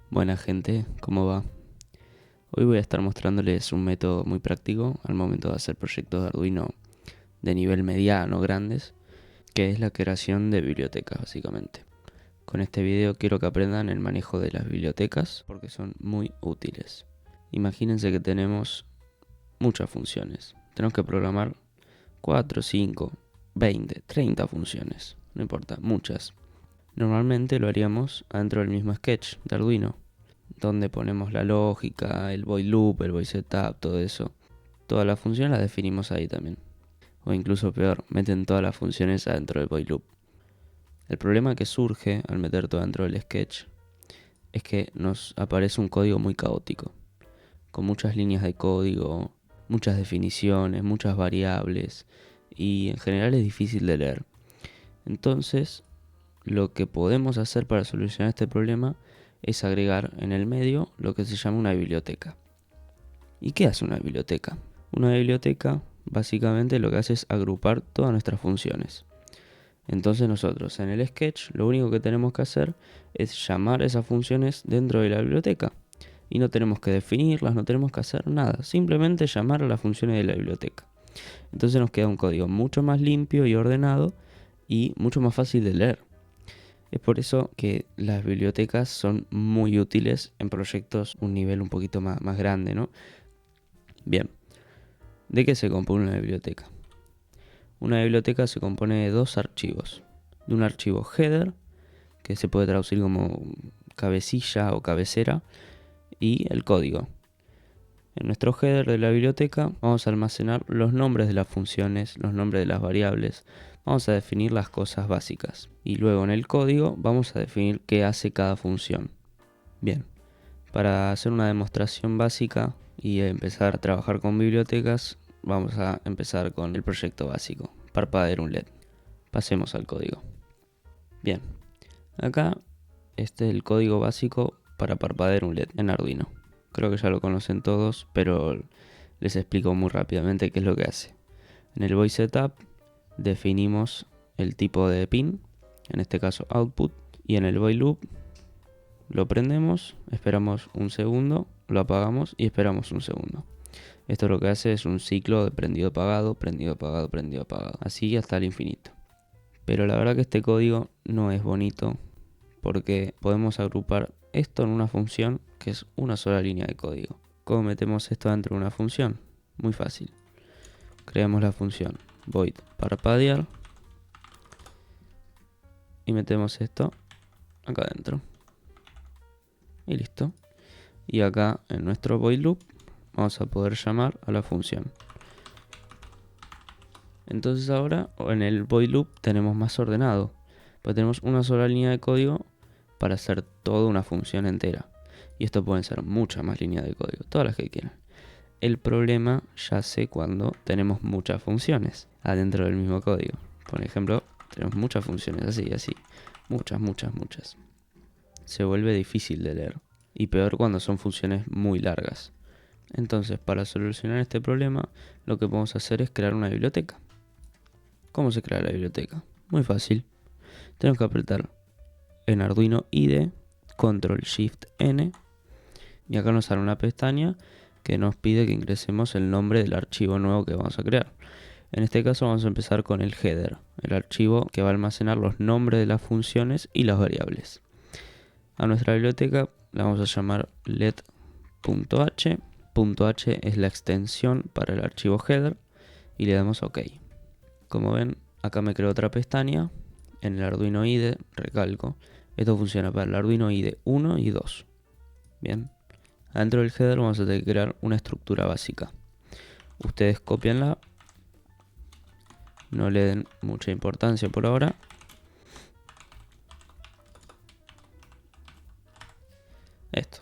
Buena gente, ¿cómo va? Hoy voy a estar mostrándoles un método muy práctico al momento de hacer proyectos de Arduino de nivel mediano grandes, que es la creación de bibliotecas básicamente. Con este video quiero que aprendan el manejo de las bibliotecas porque son muy útiles. Imagínense que tenemos muchas funciones. Tenemos que programar 4, 5, 20, 30 funciones, no importa, muchas. Normalmente lo haríamos adentro del mismo sketch de Arduino, donde ponemos la lógica, el void loop, el void setup, todo eso. Todas las funciones las definimos ahí también. O incluso peor, meten todas las funciones adentro del void loop. El problema que surge al meter todo dentro del sketch es que nos aparece un código muy caótico, con muchas líneas de código, muchas definiciones, muchas variables, y en general es difícil de leer. Entonces, lo que podemos hacer para solucionar este problema es agregar en el medio lo que se llama una biblioteca. ¿Y qué hace una biblioteca? Una biblioteca básicamente lo que hace es agrupar todas nuestras funciones. Entonces nosotros en el sketch lo único que tenemos que hacer es llamar esas funciones dentro de la biblioteca. Y no tenemos que definirlas, no tenemos que hacer nada. Simplemente llamar a las funciones de la biblioteca. Entonces nos queda un código mucho más limpio y ordenado y mucho más fácil de leer. Es por eso que las bibliotecas son muy útiles en proyectos un nivel un poquito más grande, ¿no? Bien, ¿de qué se compone una biblioteca? Una biblioteca se compone de dos archivos. De un archivo header, que se puede traducir como cabecilla o cabecera, y el código. En nuestro header de la biblioteca vamos a almacenar los nombres de las funciones, los nombres de las variables, vamos a definir las cosas básicas. Y luego en el código vamos a definir qué hace cada función. Bien, para hacer una demostración básica y empezar a trabajar con bibliotecas, vamos a empezar con el proyecto básico, parpadear un LED. Pasemos al código. Bien, acá este es el código básico para parpadear un LED en Arduino. Creo que ya lo conocen todos, pero les explico muy rápidamente qué es lo que hace. En el void setup definimos el tipo de pin, en este caso output, y en el void loop lo prendemos, esperamos un segundo, lo apagamos y esperamos un segundo. Esto lo que hace es un ciclo de prendido apagado, prendido apagado, prendido apagado, así hasta el infinito. Pero la verdad que este código no es bonito porque podemos agrupar esto en una función que es una sola línea de código. ¿Cómo metemos esto dentro de una función? Muy fácil. Creamos la función void parpadear y metemos esto acá adentro. Y listo. Y acá en nuestro void loop vamos a poder llamar a la función. Entonces ahora en el void loop tenemos más ordenado, pues tenemos una sola línea de código para hacer toda una función entera. Y esto pueden ser muchas más líneas de código, todas las que quieran. El problema yace cuando tenemos muchas funciones adentro del mismo código. Por ejemplo, tenemos muchas funciones así, así. Muchas. Se vuelve difícil de leer. Y peor cuando son funciones muy largas. Entonces, para solucionar este problema, lo que podemos hacer es crear una biblioteca. ¿Cómo se crea la biblioteca? Muy fácil. Tenemos que apretar en Arduino IDE, Control Shift N, y acá nos sale una pestaña que nos pide que ingresemos el nombre del archivo nuevo que vamos a crear. En este caso vamos a empezar con el header, el archivo que va a almacenar los nombres de las funciones y las variables. A nuestra biblioteca la vamos a llamar let.h. .h es la extensión para el archivo header y le damos OK. Como ven, acá me creo otra pestaña. En el Arduino IDE, recalco, esto funciona para el Arduino IDE 1 y 2. Bien, adentro del header vamos a tener que crear una estructura básica. Ustedes copianla, no le den mucha importancia por ahora. Esto,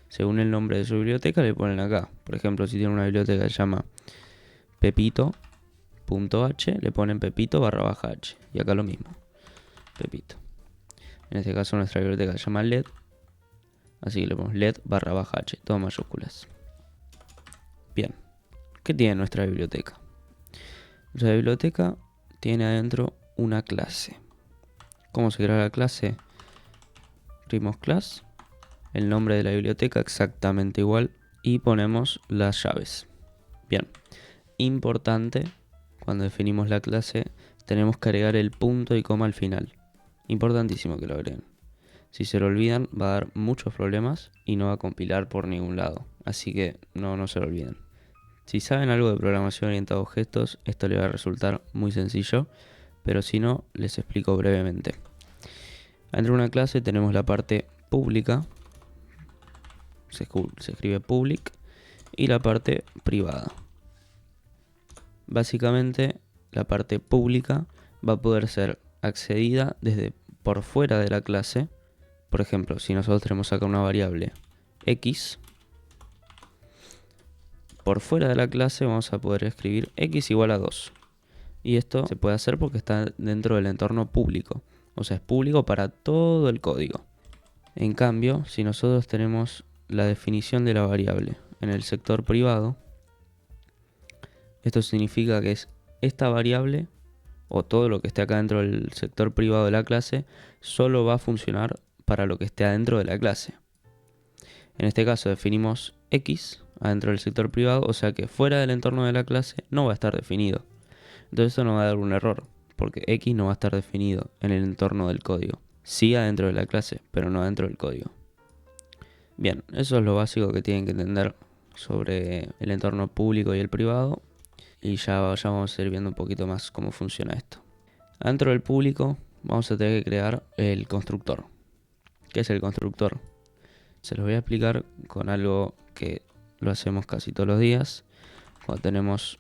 según el nombre de su biblioteca le ponen acá. Por ejemplo, si tiene una biblioteca que se llama pepito.h, le ponen pepito_h. Y acá lo mismo, pepito. En este caso nuestra biblioteca se llama LED, así que le ponemos LED_h, todo mayúsculas. Bien, ¿qué tiene nuestra biblioteca? Nuestra biblioteca tiene adentro una clase. ¿Cómo se crea la clase? Escribimos class el nombre de la biblioteca exactamente igual y ponemos las llaves. Bien, importante, cuando definimos la clase tenemos que agregar el punto y coma al final. Importantísimo que lo agreguen. Si se lo olvidan va a dar muchos problemas y no va a compilar por ningún lado. Así que no se lo olviden. Si saben algo de programación orientada a objetos, esto les va a resultar muy sencillo, pero si no, les explico brevemente. Dentro de una clase tenemos la parte pública, se escribe public, y la parte privada. Básicamente, la parte pública va a poder ser accedida desde por fuera de la clase. Por ejemplo, si nosotros tenemos acá una variable x, por fuera de la clase vamos a poder escribir x igual a 2. Y esto se puede hacer porque está dentro del entorno público. O sea, es público para todo el código. En cambio, si nosotros tenemos la definición de la variable en el sector privado, esto significa que es esta variable o todo lo que esté acá dentro del sector privado de la clase solo va a funcionar para lo que esté adentro de la clase. En este caso definimos x adentro del sector privado, o sea que fuera del entorno de la clase no va a estar definido. Entonces eso nos va a dar un error, porque x no va a estar definido en el entorno del código. Sí adentro de la clase, pero no dentro del código. Bien, eso es lo básico que tienen que entender sobre el entorno público y el privado. Y ya vamos a ir viendo un poquito más cómo funciona esto. Dentro del público vamos a tener que crear el constructor. ¿Qué es el constructor? Se los voy a explicar con algo que lo hacemos casi todos los días. Cuando tenemos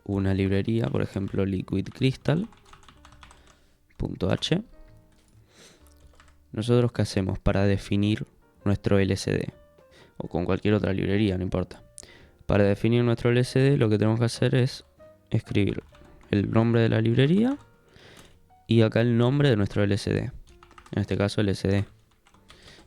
una librería, por ejemplo Liquid Crystal.h, nosotros ¿qué hacemos para definir nuestro LSD? O con cualquier otra librería, no importa. Para definir nuestro LSD lo que tenemos que hacer es escribir el nombre de la librería y acá el nombre de nuestro LSD. En este caso LSD.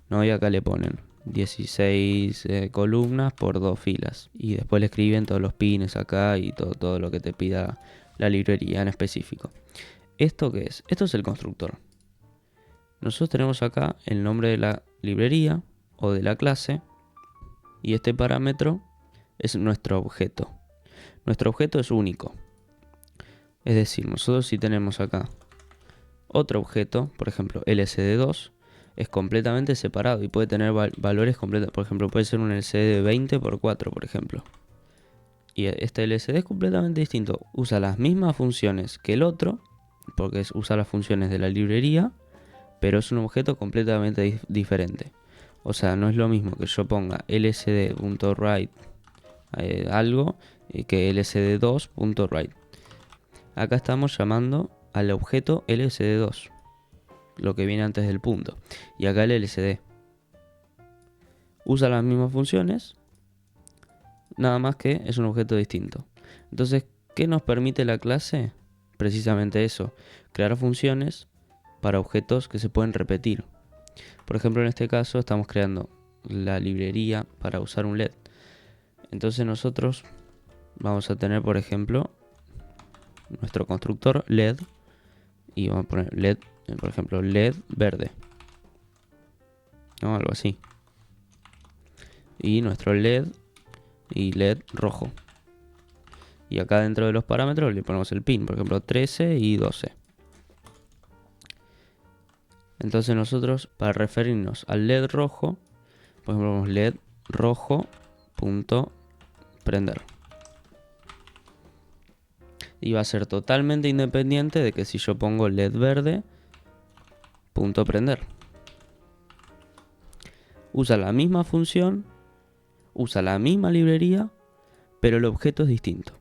No, y acá le ponen 16 columnas por 2 filas. Y después le escriben todos los pines acá y todo lo que te pida la librería en específico. ¿Esto qué es? Esto es el constructor. Nosotros tenemos acá el nombre de la librería o de la clase. Y este parámetro es nuestro objeto. Nuestro objeto es único. Es decir, nosotros si tenemos acá otro objeto, por ejemplo LSD2, es completamente separado y puede tener valores completos. Por ejemplo, puede ser un LCD de 20 por 4, por ejemplo. Y este LCD es completamente distinto. Usa las mismas funciones que el otro, porque usa las funciones de la librería, pero es un objeto completamente diferente. O sea, no es lo mismo que yo ponga lsd.write algo que lsd2.write. Acá estamos llamando al objeto lsd2, lo que viene antes del punto, y acá el LCD. Usa las mismas funciones, nada más que es un objeto distinto. Entonces, ¿qué nos permite la clase? Precisamente eso, crear funciones para objetos que se pueden repetir. Por ejemplo, en este caso estamos creando la librería para usar un LED. Entonces nosotros vamos a tener, por ejemplo, nuestro constructor LED y vamos a poner LED, por ejemplo, LED verde, ¿no? Algo así. Y nuestro LED y LED rojo. Y acá dentro de los parámetros le ponemos el pin, por ejemplo, 13 y 12. Entonces nosotros, para referirnos al LED rojo, por ejemplo, ponemos LED rojo.prender. Y va a ser totalmente independiente de que si yo pongo LED verde.prender. Usa la misma función, usa la misma librería, pero el objeto es distinto.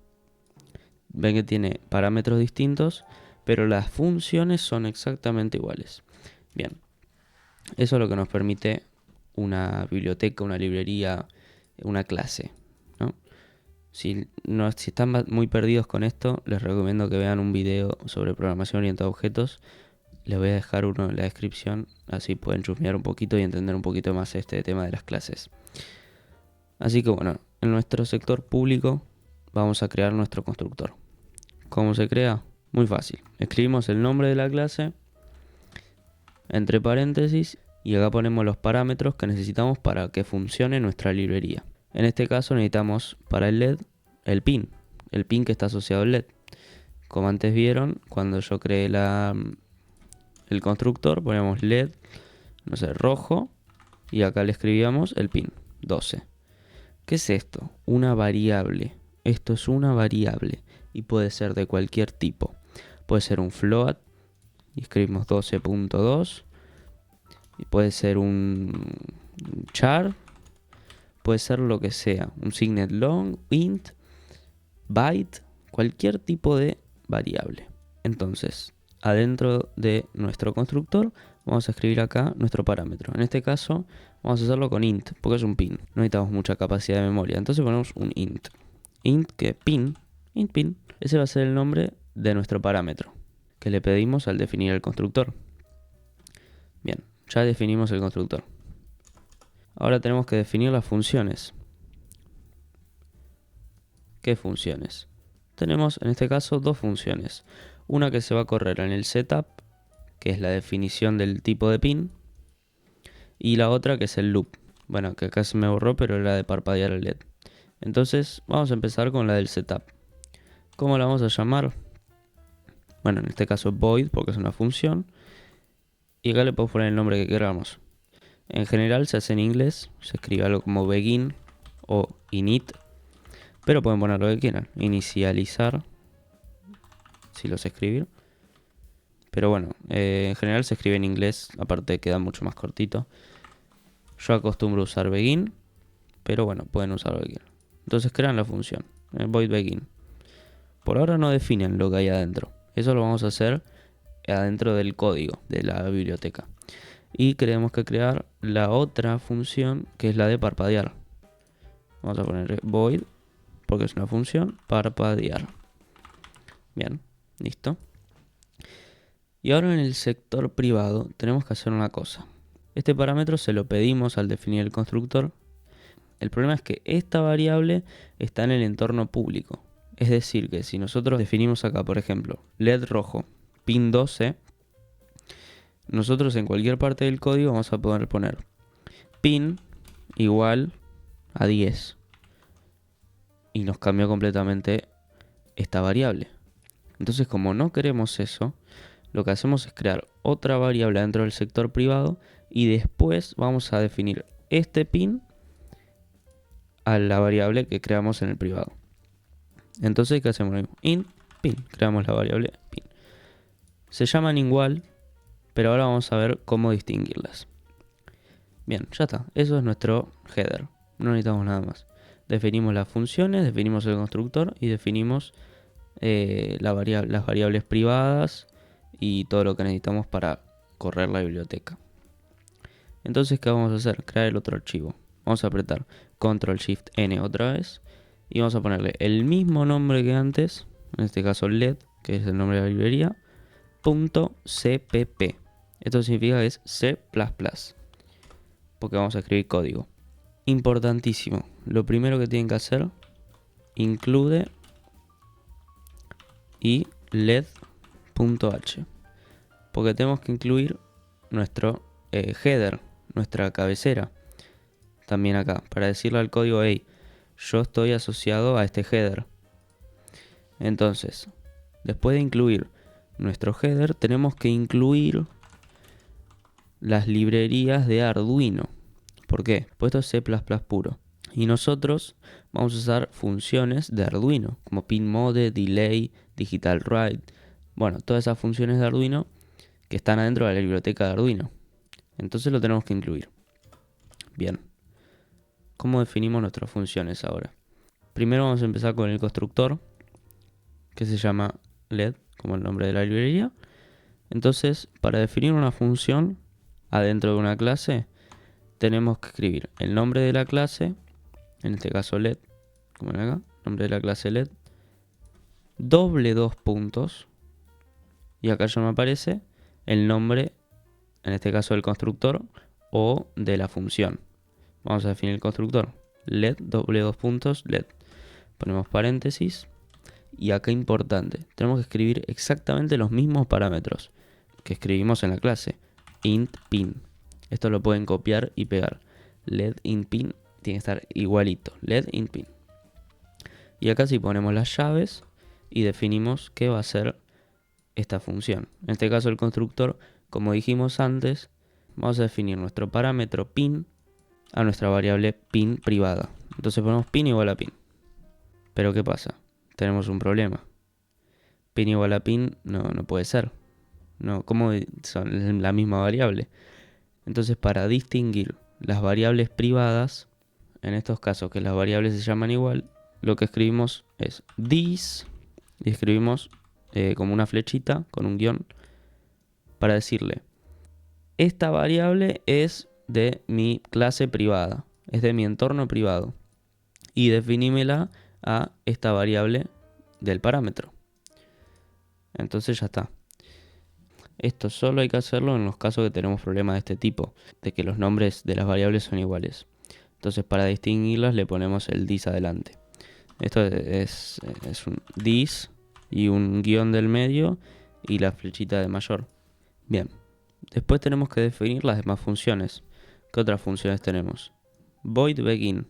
Ven que tiene parámetros distintos, pero las funciones son exactamente iguales. Bien, eso es lo que nos permite una biblioteca, una librería, una clase, ¿no? Si están muy perdidos con esto, les recomiendo que vean un video sobre programación orientada a objetos. Les voy a dejar uno en la descripción, así pueden chusmear un poquito y entender un poquito más este tema de las clases. Así que bueno, en nuestro sector público vamos a crear nuestro constructor. ¿Cómo se crea? Muy fácil. Escribimos el nombre de la clase, entre paréntesis, y acá ponemos los parámetros que necesitamos para que funcione nuestra librería. En este caso necesitamos para el LED el pin que está asociado al LED. Como antes vieron, cuando yo creé el constructor, ponemos LED, no sé, rojo, y acá le escribíamos el pin 12. ¿Qué es esto? Una variable. Esto es una variable y puede ser de cualquier tipo. Puede ser un float y escribimos 12.2. Y puede ser un char. Puede ser lo que sea. Un signet long, int, byte, cualquier tipo de variable. Entonces, adentro de nuestro constructor vamos a escribir acá nuestro parámetro. En este caso vamos a hacerlo con int, porque es un pin. No necesitamos mucha capacidad de memoria. Entonces ponemos un int. Int que pin, int pin. Ese va a ser el nombre de nuestro parámetro que le pedimos al definir el constructor. Bien, ya definimos el constructor. Ahora tenemos que definir las funciones. ¿Qué funciones? Tenemos en este caso dos funciones. Una que se va a correr en el setup, que es la definición del tipo de pin, y la otra que es el loop. Bueno, que acá se me borró, pero era de parpadear el LED. Entonces vamos a empezar con la del setup. ¿Cómo la vamos a llamar? Bueno, en este caso void, porque es una función. Y acá le podemos poner el nombre que queramos. En general se hace en inglés, se escribe algo como begin o init, pero pueden poner lo que quieran. Inicializar, si los escribir. Pero bueno, en general se escribe en inglés, aparte queda mucho más cortito. Yo acostumbro usar begin, pero bueno, pueden usar lo que quieran. Entonces crean la función, void begin. Por ahora no definen lo que hay adentro. Eso lo vamos a hacer adentro del código de la biblioteca. Y tenemos que crear la otra función, que es la de parpadear. Vamos a poner void, porque es una función, parpadear. Bien, listo. Y ahora en el sector privado tenemos que hacer una cosa. Este parámetro se lo pedimos al definir el constructor. El problema es que esta variable está en el entorno público. Es decir, que si nosotros definimos acá, por ejemplo, LED rojo, pin 12, nosotros en cualquier parte del código vamos a poder poner pin igual a 10. Y nos cambió completamente esta variable. Entonces, como no queremos eso, lo que hacemos es crear otra variable dentro del sector privado y después vamos a definir este pin a la variable que creamos en el privado. Entonces, ¿qué hacemos? Int pin, creamos la variable pin. Se llaman igual, pero ahora vamos a ver cómo distinguirlas. Bien, ya está. Eso es nuestro header. No necesitamos nada más. Definimos las funciones, definimos el constructor y definimos las variables privadas y todo lo que necesitamos para correr la biblioteca. Entonces, ¿qué vamos a hacer? Crear el otro archivo. Vamos a apretar Control Shift N otra vez y vamos a ponerle el mismo nombre que antes, en este caso LED, que es el nombre de la librería, .cpp. Esto significa que es C++, porque vamos a escribir código. Importantísimo, lo primero que tienen que hacer, include y led.h, porque tenemos que incluir nuestro header, nuestra cabecera, también acá, para decirle al código, hey, yo estoy asociado a este header. Entonces, después de incluir nuestro header, tenemos que incluir las librerías de Arduino. ¿Por qué? Pues esto es C++ puro. Y nosotros vamos a usar funciones de Arduino, como pinmode, delay, digital write. Bueno, todas esas funciones de Arduino que están adentro de la biblioteca de Arduino. Entonces lo tenemos que incluir. Bien. ¿Cómo definimos nuestras funciones ahora? Primero vamos a empezar con el constructor, que se llama LED, como el nombre de la librería. Entonces, para definir una función adentro de una clase, tenemos que escribir el nombre de la clase, en este caso LED, como ven acá, nombre de la clase LED, doble dos puntos, y acá ya me aparece el nombre, en este caso del constructor, o de la función. Vamos a definir el constructor, LED, doble dos puntos, LED. Ponemos paréntesis, y acá importante, tenemos que escribir exactamente los mismos parámetros que escribimos en la clase, int pin. Esto lo pueden copiar y pegar. LED in pin tiene que estar igualito. LED in pin. Y acá sí ponemos las llaves y definimos qué va a ser esta función. En este caso el constructor, como dijimos antes, vamos a definir nuestro parámetro pin a nuestra variable pin privada. Entonces ponemos pin igual a pin. Pero ¿qué pasa? Tenemos un problema. Pin igual a pin no puede ser. No, ¿cómo son la misma variable? Entonces, para distinguir las variables privadas, en estos casos que las variables se llaman igual, lo que escribimos es this y escribimos como una flechita con un guión para decirle: esta variable es de mi clase privada, es de mi entorno privado, y definímela a esta variable del parámetro. Entonces ya está. Esto solo hay que hacerlo en los casos que tenemos problemas de este tipo, de que los nombres de las variables son iguales. Entonces, para distinguirlas le ponemos el this adelante. Esto es un this y un guión del medio y la flechita de mayor. Bien, después tenemos que definir las demás funciones. ¿Qué otras funciones tenemos? Void begin.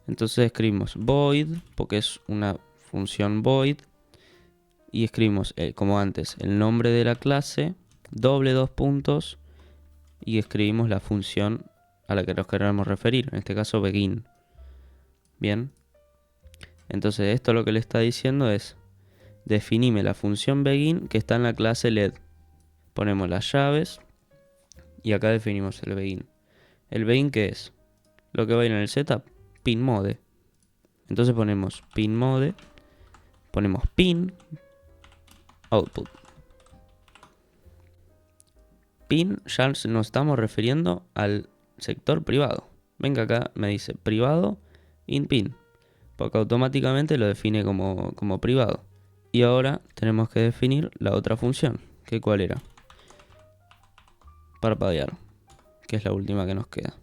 Entonces escribimos void, porque es una función void, y escribimos, como antes, el nombre de la clase, doble 2 puntos, y escribimos la función a la que nos queremos referir, en este caso begin. Bien. Entonces esto lo que le está diciendo es: definime la función begin que está en la clase LED. Ponemos las llaves y acá definimos el begin. ¿El begin qué es? Lo que va a ir en el setup, pin mode. Entonces ponemos pin mode, ponemos pin output. Pin ya nos estamos refiriendo al sector privado. Venga acá, me dice privado in pin, porque automáticamente lo define como privado. Y ahora tenemos que definir la otra función, que cuál era, parpadear, que es la última que nos queda.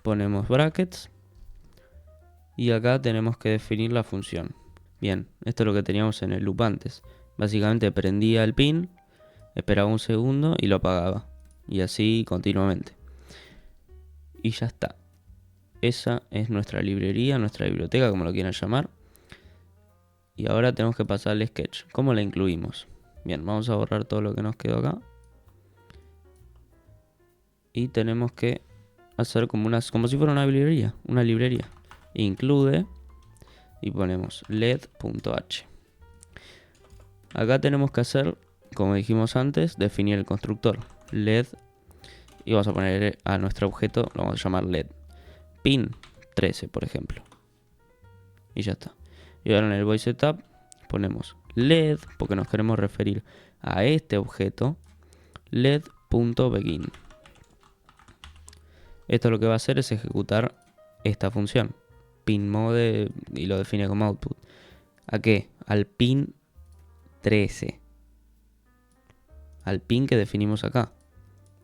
Ponemos brackets y acá tenemos que definir la función. Bien, esto es lo que teníamos en el loop antes. Básicamente prendía el pin, esperaba un segundo y lo apagaba, y así continuamente. Y ya está. Esa es nuestra librería, nuestra biblioteca, como lo quieran llamar. Y ahora tenemos que pasar al sketch. ¿Cómo la incluimos? Bien, vamos a borrar todo lo que nos quedó acá. Y tenemos que hacer como si fuera una librería. Include y ponemos led.h. Acá tenemos que hacer, como dijimos antes, definir el constructor led. Y vamos a poner a nuestro objeto, lo vamos a llamar led. Pin 13, por ejemplo. Y ya está. Y ahora en el void setup ponemos led, porque nos queremos referir a este objeto, led.begin. Esto lo que va a hacer es ejecutar esta función, pin mode, y lo define como output. ¿A qué? Al pin 13. Al pin que definimos acá.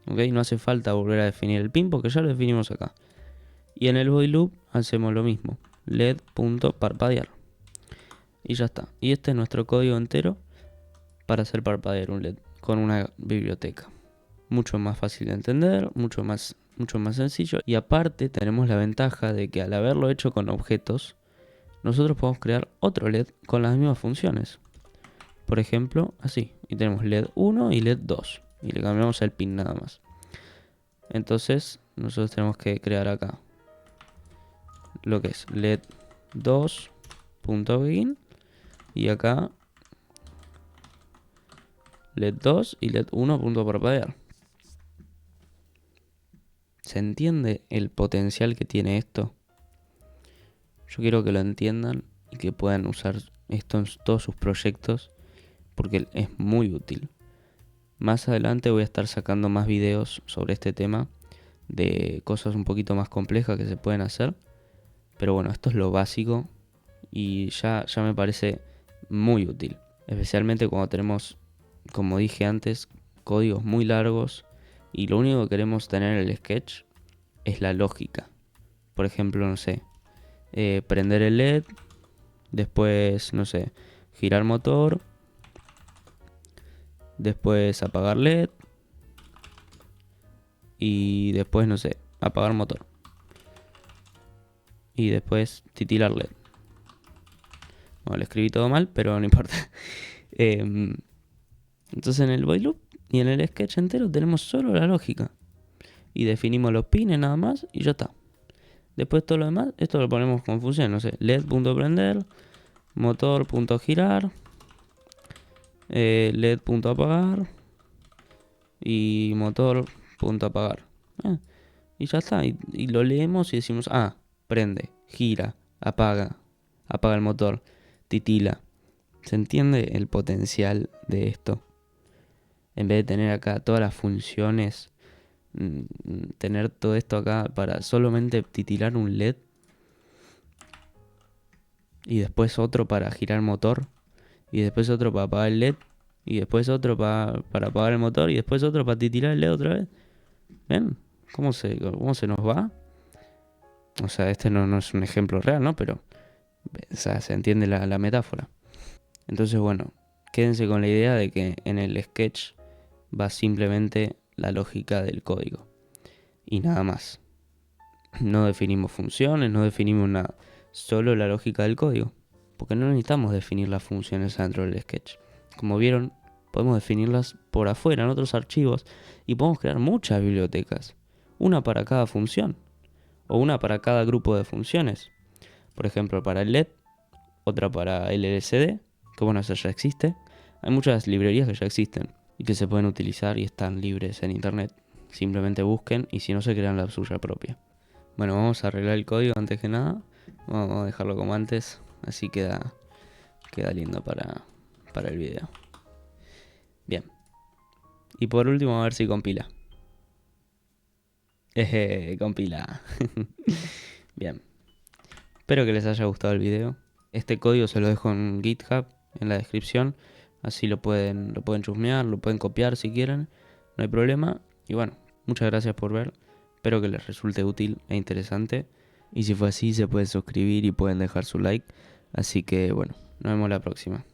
¿Ok? No hace falta volver a definir el pin porque ya lo definimos acá. Y en el void loop hacemos lo mismo, led.parpadear. Y ya está. Y este es nuestro código entero para hacer parpadear un LED con una biblioteca. Mucho más fácil de entender, mucho más sencillo. Y aparte tenemos la ventaja de que al haberlo hecho con objetos, nosotros podemos crear otro LED con las mismas funciones. Por ejemplo, así. Y tenemos LED 1 y LED 2. Y le cambiamos el pin nada más. Entonces nosotros tenemos que crear acá lo que es LED 2.begin. Y acá LED 2 y LED 1.parpadear. ¿Se entiende el potencial que tiene esto? Yo quiero que lo entiendan y que puedan usar esto en todos sus proyectos, porque es muy útil. Más adelante voy a estar sacando más videos sobre este tema, de cosas un poquito más complejas que se pueden hacer. Pero bueno, esto es lo básico y ya me parece muy útil. Especialmente cuando tenemos, como dije antes, códigos muy largos y lo único que queremos tener en el sketch es la lógica. Por ejemplo, no sé, prender el LED, después, no sé, girar motor, después apagar LED, y después, no sé, apagar motor. Y después titilar LED. Bueno, lo escribí todo mal, pero no importa. Entonces en el while loop y en el sketch entero tenemos solo la lógica. Y definimos los pines nada más y ya está. Después todo lo demás, esto lo ponemos con función, no sé, LED.prender, motor.girar, LED.apagar y motor.apagar. Y ya está, y lo leemos y decimos, prende, gira, apaga el motor, titila. ¿Se entiende el potencial de esto? En vez de tener acá todas las funciones, tener todo esto acá para solamente titilar un LED y después otro para girar motor y después otro para apagar el LED y después otro para apagar el motor y después otro para titilar el LED otra vez. ¿Ven? ¿Cómo se nos va? O sea, este no es un ejemplo real, ¿no? Pero, o sea, se entiende la metáfora. Entonces, bueno, quédense con la idea de que en el sketch va simplemente la lógica del código. Y nada más. No definimos funciones, no definimos nada. Solo la lógica del código. Porque no necesitamos definir las funciones dentro del sketch. Como vieron, podemos definirlas por afuera en otros archivos y podemos crear muchas bibliotecas. Una para cada función. O una para cada grupo de funciones. Por ejemplo, para el LED, otra para el LCD, que bueno, eso ya existe. Hay muchas librerías que ya existen y que se pueden utilizar y están libres en internet. Simplemente busquen y si no se crean la suya propia. Bueno, vamos a arreglar el código antes que nada. Vamos a dejarlo como antes, así queda lindo para el video. Bien. Y por último, a ver si compila. Compila. Bien. Espero que les haya gustado el video. Este código se lo dejo en GitHub, en la descripción. Así lo pueden chusmear, lo pueden copiar si quieren. No hay problema. Y bueno, muchas gracias por ver. Espero que les resulte útil e interesante. Y si fue así, se pueden suscribir y pueden dejar su like. Así que bueno, nos vemos la próxima.